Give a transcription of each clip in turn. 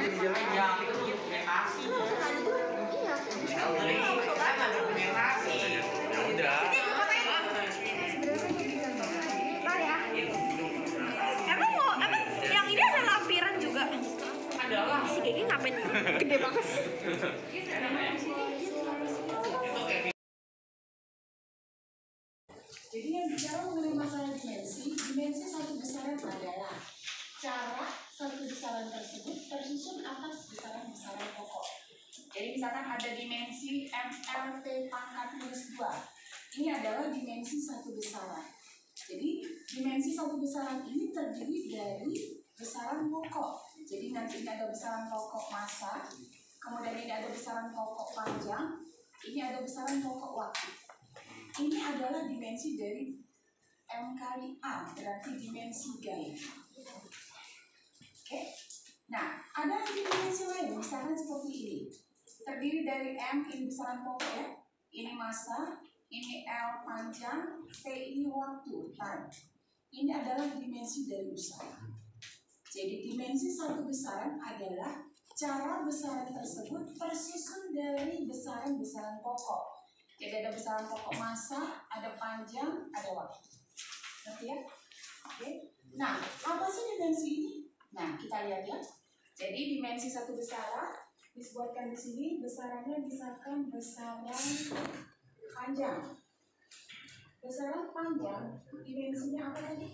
yang itu dokumentasi. Ya udah. Emang yang ini ada lampiran juga? Ada lah. Si Gigi ngapain gede banget? Jadi yang bicara mengenai masalah dimensi satu besaran adalah cara satu besaran tersebut tersusun atas besaran-besaran pokok. Jadi misalkan ada dimensi MLT pangkat minus 2. Ini adalah dimensi satu besaran. Jadi dimensi satu besaran ini terdiri dari besaran pokok. Jadi nanti ini ada besaran pokok massa, kemudian ini ada besaran pokok panjang, ini ada besaran pokok waktu. Ini adalah dimensi dari M kali A, berarti dimensi gaya. Oke. Nah, ada lagi dimensi lain, misalkan seperti ini. Terdiri dari M, ini besaran pokok ya. Ini massa, ini L panjang, T ini waktu, time. Ini adalah dimensi dari besaran. Jadi dimensi satu besaran adalah cara besaran tersebut tersusun dari besaran-besaran pokok. Jadi ada besaran pokok massa, ada panjang, ada waktu. Ngerti ya? Oke. Nah, apa sih dimensi ini? Nah, kita lihat ya. Jadi dimensi satu besaran disebutkan di sini besarannya misalkan besaran panjang. Besaran panjang dimensinya apa tadi?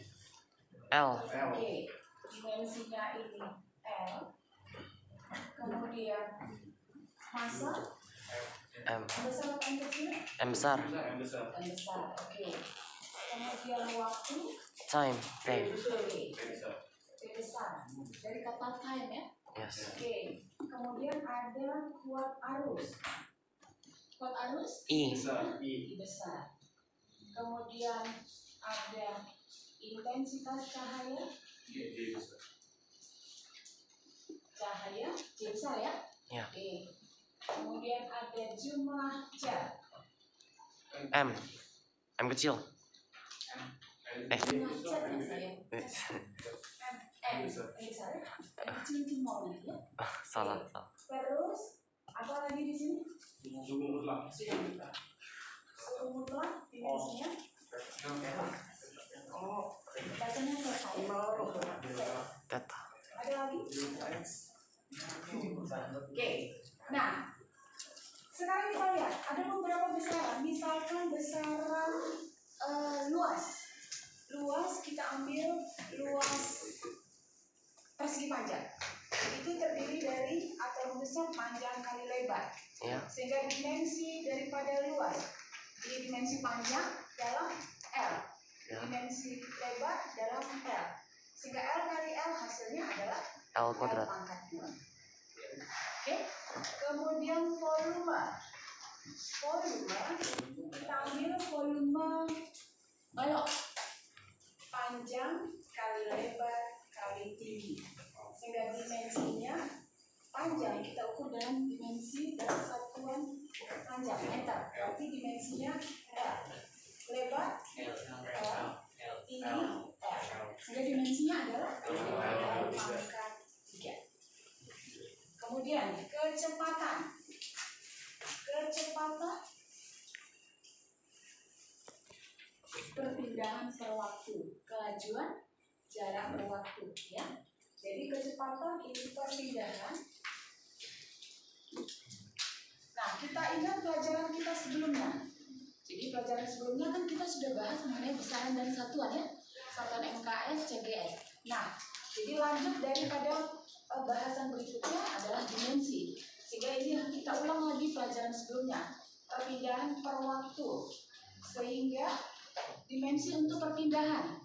L. Oke. Dimensinya ini L. Kemudian massa M. besar apa yang kecil? M besar. M besar, oke. Kemudian waktu Time. T. T besar. Dari kata time ya. Yes. Oke. Kemudian ada kuat arus. Kuat arus? I. I besar. Kemudian ada intensitas cahaya. Cahaya J besar ya. Ya. Oke. Kemudian ada jumlah jar. M. M kecil. Jumlah jar ya saya. M besar ya. Kecil itu mau ya. Salah. Terus apa lagi di sini? Suhu mutlak. Suhu mutlak dimensinya. Bacanya selesai. Theta. Ada lagi? Oke. Nah, sekarang kita lihat ada beberapa besaran. Misalkan besaran luas. Luas kita ambil luas persegi panjang. Itu terdiri dari atau rumusnya panjang kali lebar. Ya. Sehingga dimensi daripada luas di dimensi panjang dalam L. Ya. Dimensi lebar dalam L. Sehingga L kali L hasilnya adalah L kuadrat. pangkat 2. Oke. Kemudian volume. Kita ambil volume balok. Panjang kali lebar kali tinggi. Sehingga dimensinya panjang kita ukur dalam dimensi dalam satuan panjang meter. Berarti dimensinya L. Lebar L. Tinggi L. Sehingga dimensinya adalah pangkat 3. Kemudian kecepatan perpindahan per waktu, kelajuan jarak per waktu ya. Jadi kecepatan ini perpindahan. Nah, kita ingat pelajaran kita sebelumnya. Jadi pelajaran sebelumnya kan kita sudah bahas mengenai besaran dan satuan ya. Satuan MKS, CGS. Nah, jadi lanjut daripada bahasan berikutnya adalah dimensi. Sehingga ini yang kita ulang lagi pelajaran sebelumnya. Perpindahan per waktu. Sehingga dimensi untuk perpindahan.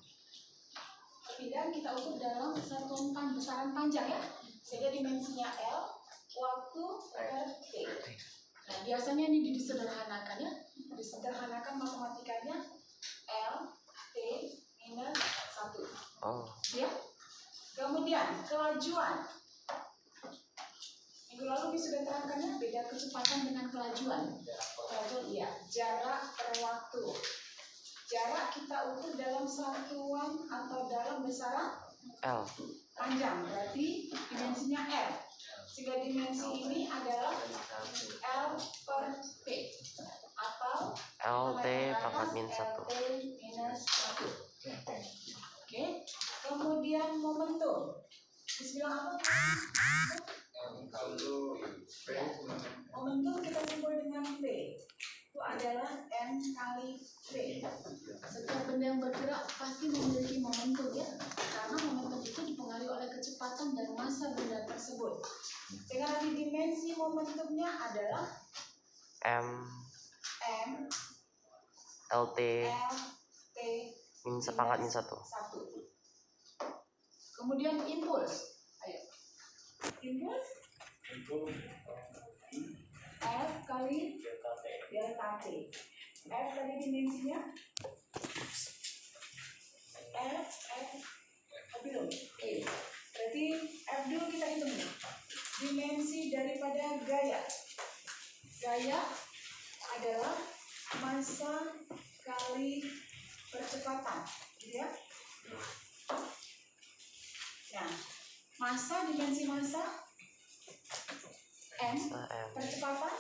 Perpindahan kita ukur dalam satuan besaran panjang ya. Sehingga dimensinya L, waktu per T. Nah, biasanya ini disederhanakan ya. Disederhanakan matematikanya L, T, minus 1. Oh. Ya. Kemudian kelajuan. Minggu lalu sudah terangkannya beda kecepatan dengan kelajuan. Kelajuan iya, jarak per waktu. Jarak kita ukur dalam satuan atau dalam besaran L. panjang, berarti dimensinya L. Sehingga dimensi ini adalah L per P atau LT pangkat min 1. LT minus 1. Oke. Kemudian momentum. Dibilang apa? Momentum kita simbol dengan P. Itu adalah M kali V. Setiap benda yang bergerak pasti memiliki momentum ya, karena momentum itu dipengaruhi oleh kecepatan dan massa benda tersebut. Sehingga nanti dimensi momentumnya adalah M M LT T min pangkat min 1. Kemudian impuls. Ayo. Impuls F kali delta T. F tadi dimensinya belum. Berarti F dulu kita hitung ya. Dimensi daripada gaya. Gaya adalah massa kali percepatan, gitu ya. Nah, massa, dimensi massa M, percepatan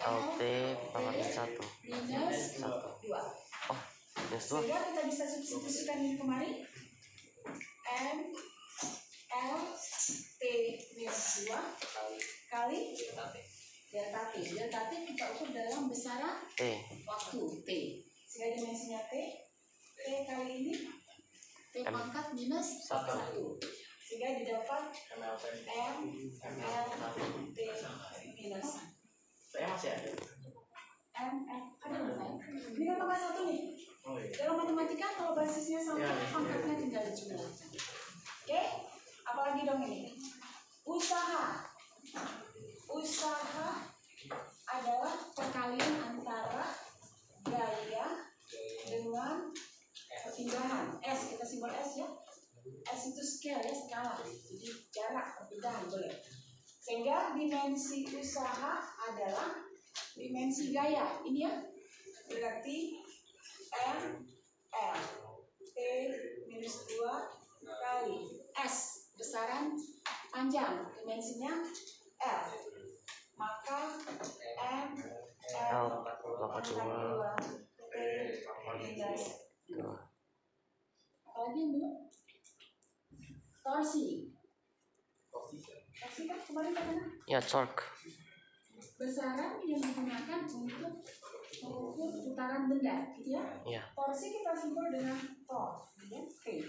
LT pangkat min 1. minus 2. Oh, minus 2. Sehingga kita bisa substitusikan ini kemari. M L T minus 2 kali delta T. Delta T kita ukur dalam besaran waktu T. Sehingga dimensinya T kali ini T pangkat minus 1. Sehingga didapat M L T minus. Saya masih ada. Ini kan nomor 1 nih. Dalam matematika kalau basisnya sama, pangkatnya tinggal dijumlah. Oke, apalagi dong ini? Usaha adalah perkalian antara gaya dengan perpindahan. S, kita simbol S ya. S itu scale ya, skala. Jadi jarak perpindahan boleh. Sehingga dimensi usaha adalah dimensi gaya. Ini ya. Berarti M L T minus 2 kali S besaran panjang, dimensinya L. Maka M L pangkat 2 T minus 2. Apalagi yang dulu? Torsi kan kemarin katanya? Ya, torque. Besaran yang digunakan untuk mengukur putaran benda, gitu ya? Ya. Torsi kita simbol dengan tor, ya, T.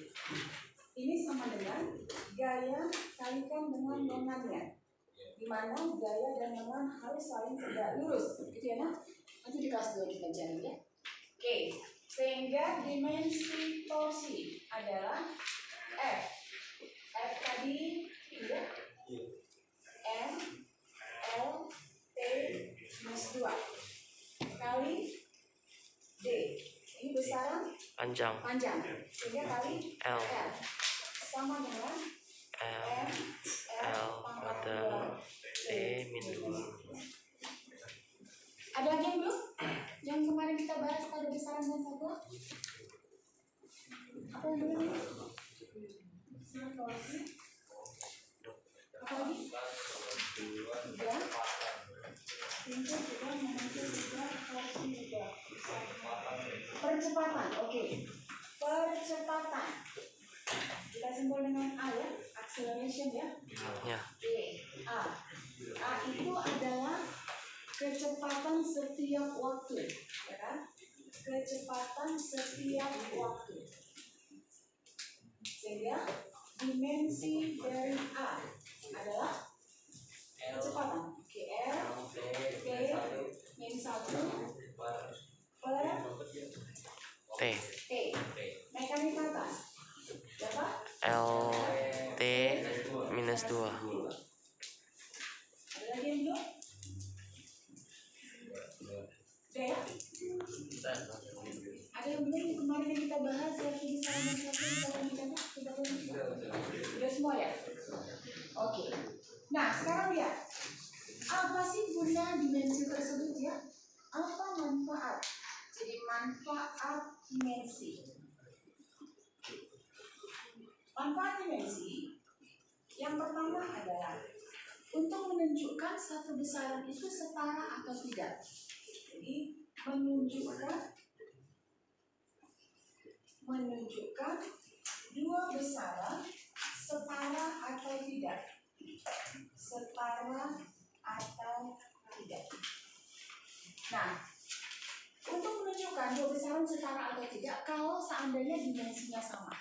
Ini sama dengan gaya kalikan dengan lengannya, di mana gaya dan lengan harus saling tegak lurus, gitu ya, nah? Nanti di kelas 2 kita cari ya. Oke, sehingga dimensi torsi adalah F. F tadi ya, M L T minus 2 kali D. Ini besaran Panjang. sehingga kali L sama dengan M L pada T min 2. Ada lagi yang belum? Yang kemarin kita bahas pada besaran dan satuan? Apa yang belum? Apa lagi? 3 percepatan, oke. Percepatan kita simbol dengan A ya, acceleration ya. Ya. A itu adalah kecepatan setiap waktu, ya kan? Kecepatan setiap waktu. Sehingga dimensi dari A adalah kecepatan. Oke, R T min 1 per T. Mekanik atas berapa? LT minus 2. Ada lagi yang belum? Udah ya? Ada yang belum kemarin yang kita bahas ya, kisaran dan kita udah semua ya? Oke. Nah sekarang lihat apa sih guna dimensi tersebut ya? Apa manfaat? Jadi manfaat dimensi. Manfaat dimensi yang pertama adalah untuk menunjukkan satu besaran itu setara atau tidak. Jadi menunjukkan dua besaran setara atau tidak. Setara atau tidak. Nah, untuk menunjukkan dua besaran setara atau tidak, kalau seandainya dimensinya sama.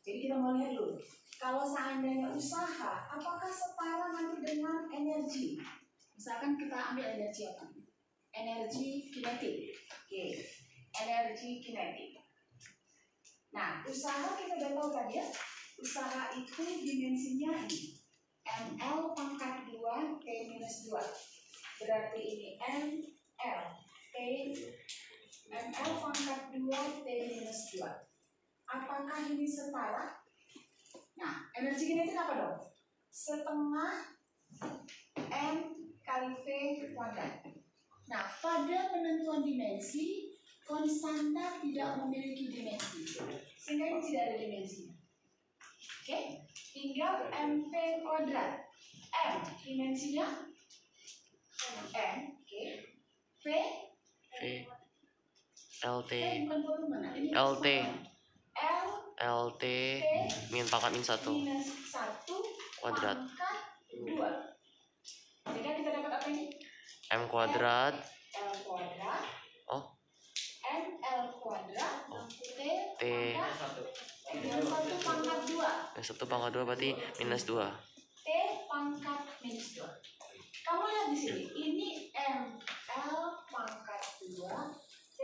Jadi kita mau lihat dulu. Kalau seandainya usaha, apakah setara nanti dengan energi? Misalkan kita ambil energi apa? Energi kinetik. Oke. Energi kinetik. Nah, usaha kita udah tahu tadi ya. Usaha itu dimensinya ini. ml pangkat 2 T minus 2. Berarti ini ml pangkat 2 T minus 2. Apakah ini setara? Nah, energi kinetik apa dong? Setengah M kali V kuadrat. Nah, pada penentuan dimensi, konstanta tidak memiliki dimensi. Sehingga ini tidak ada dimensinya. Oke? Tinggal MV kuadrat. M dimensinya M, oke. V LT bukan volume mana? Ini LT L LT min pangkat min 1 minus 1 kuadrat. pangkat 2. Jadi kita dapat apa ini? M kuadrat. L kuadrat. Oh. ML kuadrat. T minus 1 pangkat 2. Minus 1 pangkat 2 berarti minus 2. T pangkat minus 2. Kamu lihat di sini, ini ML pangkat 2 T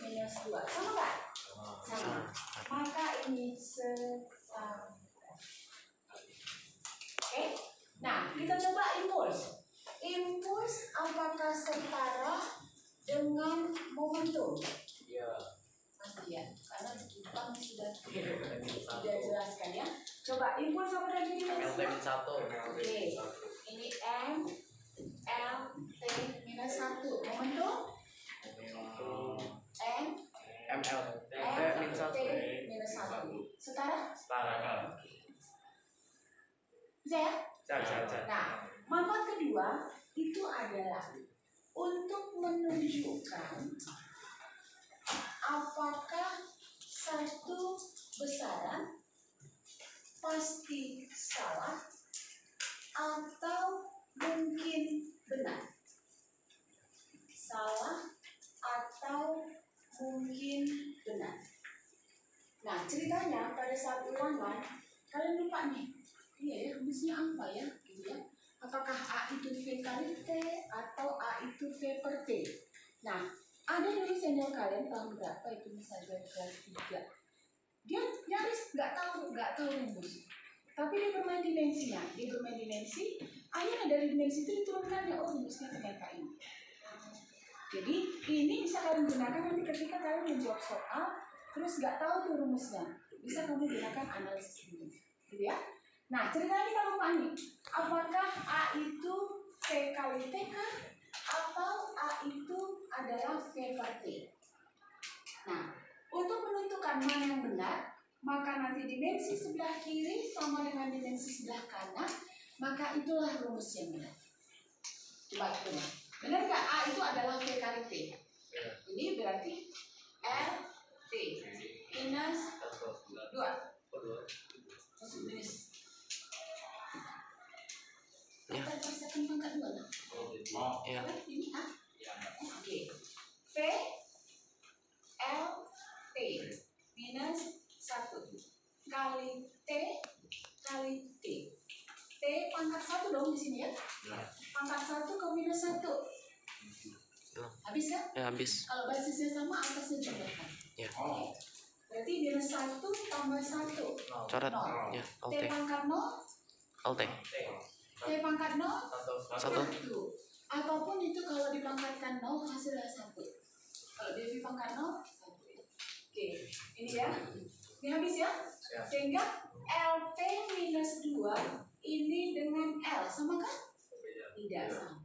minus 2. Sama kan? Sama. Maka ini sama. Oke. Nah, kita coba impuls. Impuls apakah setara dengan momentum? Iya. Pasti ya, karena Jepang sudah jelaskan ya. Coba impuls apa tadi dimensinya? 1. Oke, ini M L T minus 1. Momentum M ML. T minus 1. Setara? Setara. Bisa ya? Bisa. Nah, manfaat kedua itu adalah untuk menunjukkan apakah satu besaran pasti salah atau mungkin benar. Salah atau mungkin benar. Nah, ceritanya pada saat ulangan kalian lupa nih. Iya ya, rumusnya apa ya? Gitu ya. Apakah A itu V kali T atau A itu V per T? Nah, ada dari senior kalian tahun berapa itu misalnya kelas 3. Dia nyaris nggak tahu rumus. Tapi dia bermain dimensinya. Akhirnya dari dimensi itu diturunkan ya, oh rumusnya ternyata ini. Jadi ini bisa kalian gunakan nanti ketika kalian menjawab soal terus nggak tahu tuh rumusnya. Bisa kamu gunakan analisis ini. Gitu ya. Nah, ceritanya kita lupa nih. Apakah A itu V kali T kah? Atau A itu adalah V per T? Nah, untuk menentukan mana yang benar, maka nanti dimensi sebelah kiri sama dengan dimensi sebelah kanan, maka itulah rumus yang benar. Coba kita lihat. Benar nggak A itu adalah V kali T? Ini berarti L T minus 2. Minus. Ya. Kita persiapkan pangkat 2 lah. Ya. Ini A. Oke. V L T minus 1 kali T kali T. T pangkat 1 dong di sini ya. Pangkat 1 ke minus 1. Habis kan? Ya habis. Kalau basisnya sama, atasnya jumlahkan. Ya. Oke. Berarti minus 1 tambah 1. Coret. Nol. Ya, T LT. pangkat 0. LT. T pangkat 0. 1. 1. Apapun itu kalau dipangkatkan 0 hasilnya 1. Kalau Devi pangkat 0 1. Oke, ini ya. Ini habis ya. Sehingga LT minus 2 ini dengan L sama kan? Tidak sama.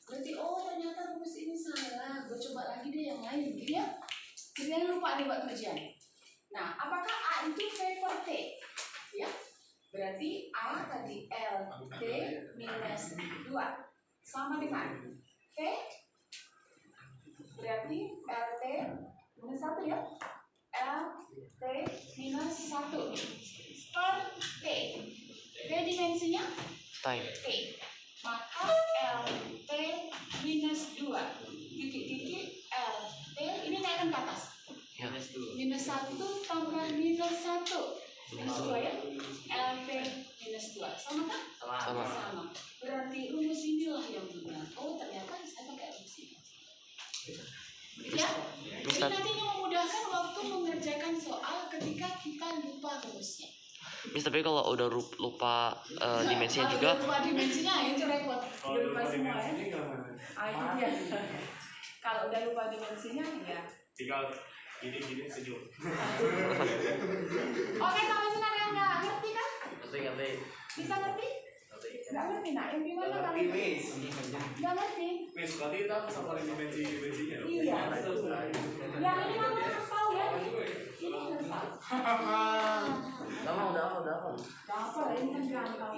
Berarti ternyata rumus ini salah. Gue coba lagi deh yang lain gitu ya. Kalian lupa nih buat ujian. Nah, apakah A itu V per T? Ya. Berarti A tadi LT minus 2 sama dengan V, berarti LT minus 1 ya, LT minus 1 per T. T dimensinya Time. T, maka LT minus 2 titik-titik LT ini naikkan ke atas. Ya. Minus 1 tambah minus 1 minus 2 ya, LT minus 2 sama kan? Sama. Sama. Berarti rumus inilah yang benar. Oh ternyata saya pakai rumus ini. Ya, jadi nanti ini memudahkan waktu mengerjakan soal ketika kita lupa rumusnya. Miss, tapi kalau udah lupa dimensinya Kalau juga. udah lupa dimensinya itu repot. Udah lupa semua ya. Itu dia. Kalau udah lupa dimensinya ya. Tinggal gini sejuk. Oke, sama senang yang nggak ngerti kan? Ngerti. Bisa ngerti? Nggak ngerti, nak? Yang gimana nggak ngerti? Nggak ngerti? Miss, berarti kita sama dimensinya. Iya. Yang ini mah udah hafal ya. Ini udah hafal. Udah. Nggak hafal ya, ini kan gampang.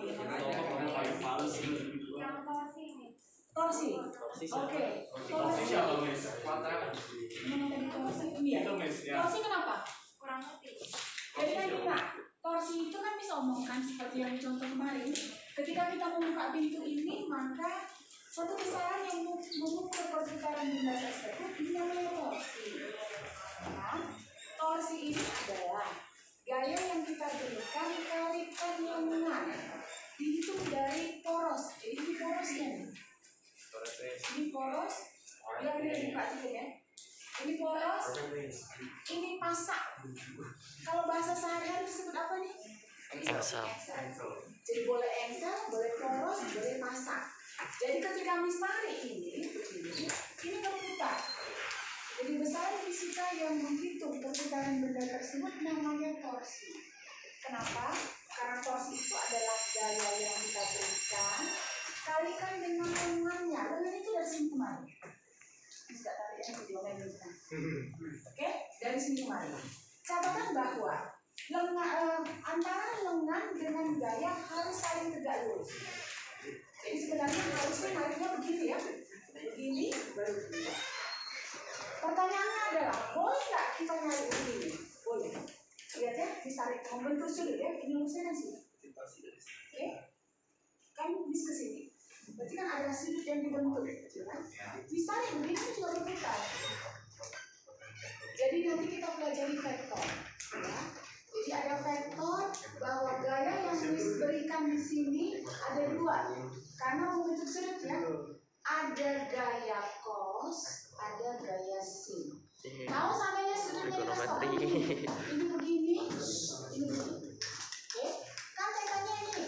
Torsi. Oke. Torsi siapa, Miss? Kuadrat. Mana tadi torsi? Iya. Itu, Miss, ya. Torsi kenapa? Kurang ngerti. Jadi kan gini, torsi itu kan bisa omongkan seperti yang contoh kemarin. Ketika kita membuka pintu ini, maka suatu besaran yang mengukur perputaran benda tersebut ini namanya torsi. Nah, torsi ini adalah gaya yang kita berikan kalikan lengan dihitung dari poros. Jadi ini porosnya nih. Ini poros, yang kita buka dulu ya. Ini poros, ini pasak. Kalau bahasa sehari-hari disebut apa nih? Engsel. Jadi boleh engsel, boleh poros, boleh pasak. Jadi ketika mistari ini berputar. Jadi besaran fisika yang menghitung perputaran benda tersebut namanya torsi. Kenapa? Karena torsi itu adalah gaya yang kita berikan kalikan dengan lengannya. Lengan itu dari sini kemari. Bisa tarik yang video bisa. Oke, dari sini kemari. Catatan bahwa antara lengan dengan gaya harus saling tegak lurus. Jadi sebenarnya harusnya marinya begini ya. Begini baru begini. Pertanyaannya adalah, boleh nggak kita narik begini? Boleh. Lihat ya, ditarik membentuk sudut ya. Ini lurusnya kan sini. Oke. Kan bis ke sini. Berarti kan ada sudut yang dibentuk, kan? Ditarik begini kan juga berputar. Jadi nanti kita pelajari vektor. Ya. Jadi ada vektor bahwa gaya yang diberikan di sini ada dua. Karena membentuk sudut ya. Ada gaya cos, ada gaya sin. Tahu samanya sudutnya dikasih ini begini, ini begini. Oke, kan tekannya ini.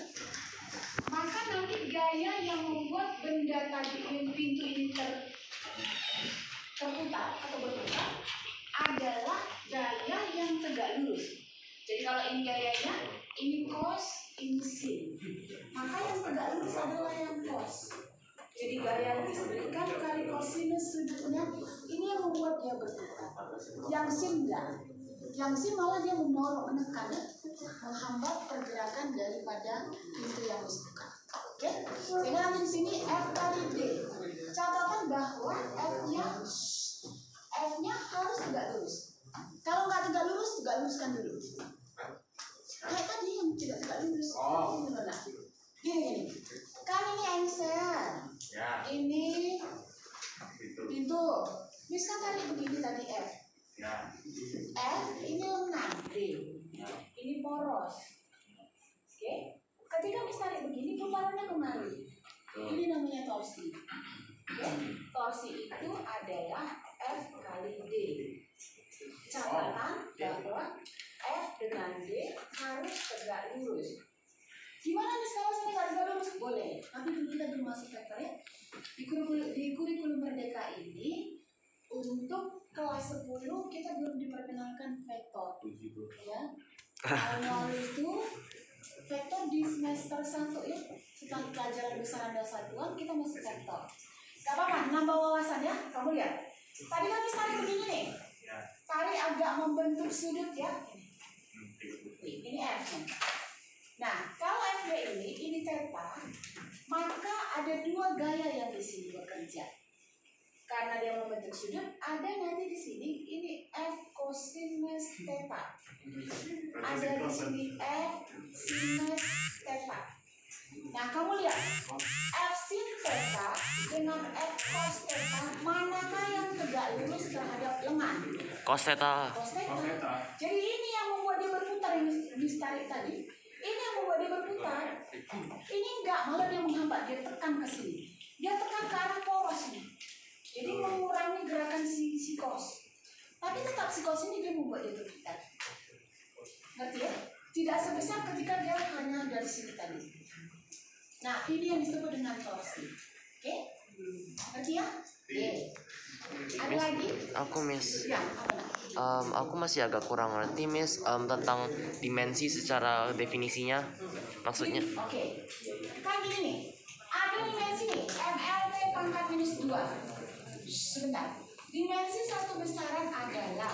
Maka nanti gaya yang membuat benda tadi pintu ini terputar atau berputar adalah gaya yang tegak lurus. Jadi kalau ini gayanya, ini cos, ini sin. Maka yang tegak lurus adalah yang cos. Jadi gaya yang diberikan kali kosinus sudutnya ini yang membuat dia berputar. Yang sin enggak. Yang sin malah dia menolong, menekan, menghambat pergerakan daripada pintu yang dibuka. Oke? Sehingga nanti di sini F kali D. Catatan bahwa F-nya harus tegak lurus. Kalau nggak tegak luruskan dulu. Kayak tadi yang tidak tegak lurus. Gini. Kan ini engsel. Ya. Ini pintu. Mis kan tarik begini tadi F. Ya. F ini lengan D. Ini poros. Oke. Ketika mis tarik begini putarannya kemari. Ini namanya torsi. Oke. Torsi itu adalah F kali D. Catatan bahwa F dengan D harus tegak lurus. Gimana nih kalau saya nggak tegak lurus? Boleh. Tapi dulu kita belum masuk vektor ya. Di kurikulum Merdeka ini untuk kelas 10 kita belum diperkenalkan vektor. Ya. Awal itu vektor di semester 1 ya. Setelah pelajaran besaran dan satuan kita masuk vektor. Gak apa-apa, nambah wawasan ya. Kamu lihat. Tadi kan tarik begini nih. Tarik agak membentuk sudut ya. Ini F nya. Nah, theta, maka ada dua gaya yang di sini bekerja. Karena dia membentuk sudut, ada nanti di sini ini F cosinus theta. Ada di sini F sinus theta. Nah, kamu lihat F sin theta dengan F cos theta, manakah yang tegak lurus terhadap lengan? Cos theta. Cos theta. Jadi ini yang membuat dia berputar, yang ditarik tadi. Ini yang membuat dia berputar. Ini enggak, malah dia menghambat, dia tekan ke sini. Dia tekan ke arah poros ini. Jadi mengurangi gerakan si cos. Tapi tetap si cos ini dia membuat dia berputar. Ngerti ya? Tidak sebesar ketika dia hanya dari sini tadi. Nah, ini yang disebut dengan torsi. Oke? Ngerti ya? Oke. Ada Miss, lagi? aku Miss. Ya, apa? Aku masih agak kurang ngerti Miss tentang dimensi secara definisinya. Maksudnya? Oke. Kan gini nih. Ada dimensi nih, MLT pangkat minus 2. Sebentar. Dimensi satu besaran adalah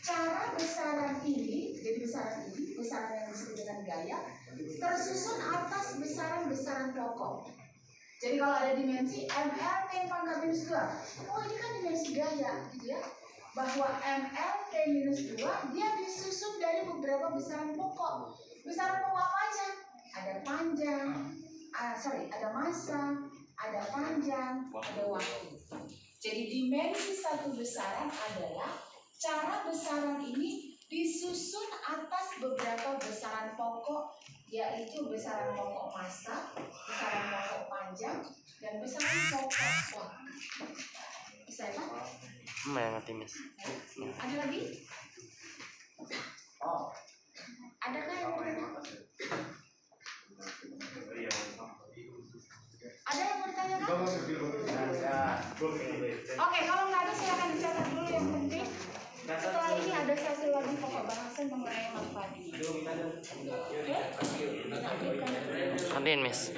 cara besaran ini, jadi besaran ini, besaran yang disebut dengan gaya, tersusun atas besaran-besaran pokok. Jadi kalau ada dimensi MLT pangkat minus 2, oh ini kan dimensi gaya, gitu ya. Bahwa MLT minus 2, dia disusun dari beberapa besaran pokok. Besaran pokok apa aja? Ada panjang, ada massa, ada panjang, ada waktu. Jadi dimensi satu besaran adalah cara besaran ini disusun atas beberapa besaran pokok, yaitu besaran pokok massa, besaran pokok panjang, dan besaran pokok waktu. Bisa ya, Pak? Yang ngerti Miss. Ada lagi? Adakah yang bertanya? Ada yang bertanyakan? Oke, kalau nggak ada silakan dicatat dulu yang penting. Setelah ini ada sesi lagi pokok bahasan mengenai manfaat ini. Oke? Nantiin Miss.